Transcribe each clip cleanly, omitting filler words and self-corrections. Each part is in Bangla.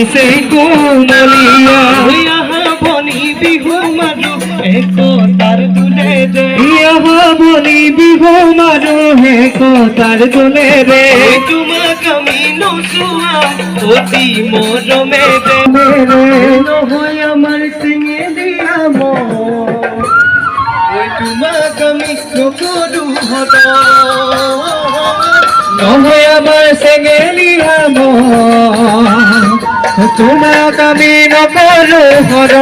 से कोमलिया বনি বিহু মারু একো তার দুলে রে বনি বিহু মারু হেকো তার দুলে রে তোমাক আমি নসুয়া অতি মরমে রে নহয় আমার সিঙে দিয়া ওই তোমাক আমি নকরু হদ নহয় আমার সেঙেলি হাম তোমাক আমি নকৰো হৰ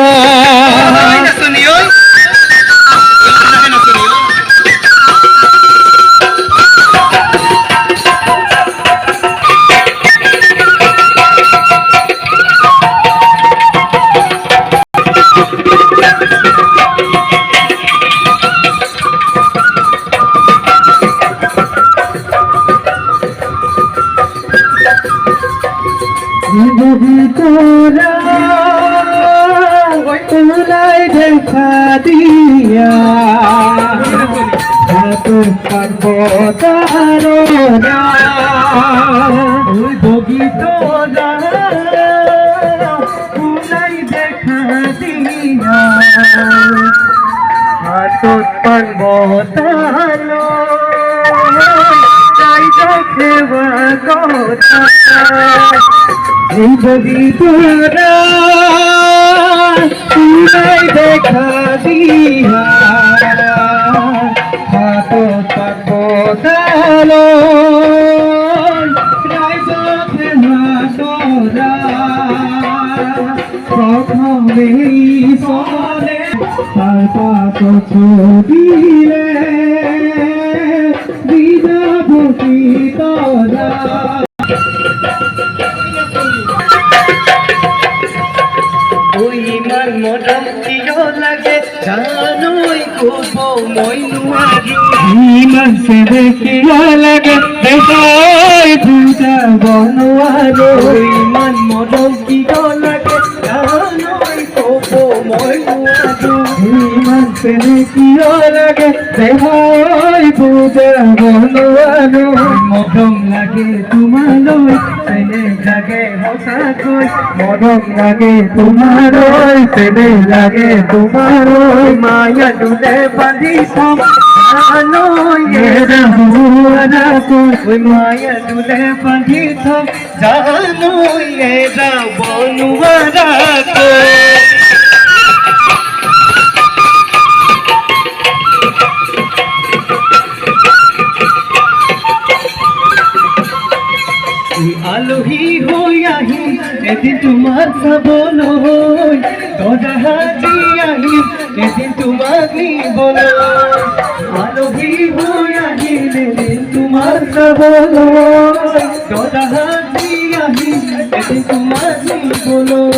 তোলাই দেখা দিয়া বগি তোলাই দেখা দিয়া হাতত পর্বতারো যাই দেখবা কথা এই বগি তোরা তোলাই দেখা দিয়া হাত পাবো প্রথমে সনে তার পাত ছবিলে বিনাভূতি তোরা ওই মান মরম কিয় লাগে জানোই খুব মই নোৱাৰো ইমান সে দেখিয়া লাগে দেখাই পূজা বনোয়ারো ইমান মরম কিয় লাগে জানোই খুব মই নোৱাৰো ইমান সে দেখিয়া লাগে দেখাই পূজা বনোয়ারো মরম লাগে তোমালৈ চেনে লাগে সঁচাকৈ মরম লাগে তোমারই সেবে লাগে তোমারই মায়া দুলে বান্ধি থম জানোই এরা হুয়ারা ওই মায়া দুলে বান্ধি থম জানোই এরা বনুয়ারা আলহী হৈ আহিম এদিন তোমাৰ চাবলৈ দৰা সাজি আহিম এদিন তোমাক নিবলৈ আলহী হৈ আহিম এদিন তোমাৰ চাবলৈ দৰা সাজি আহিম এদিন তোমাক নিবলৈ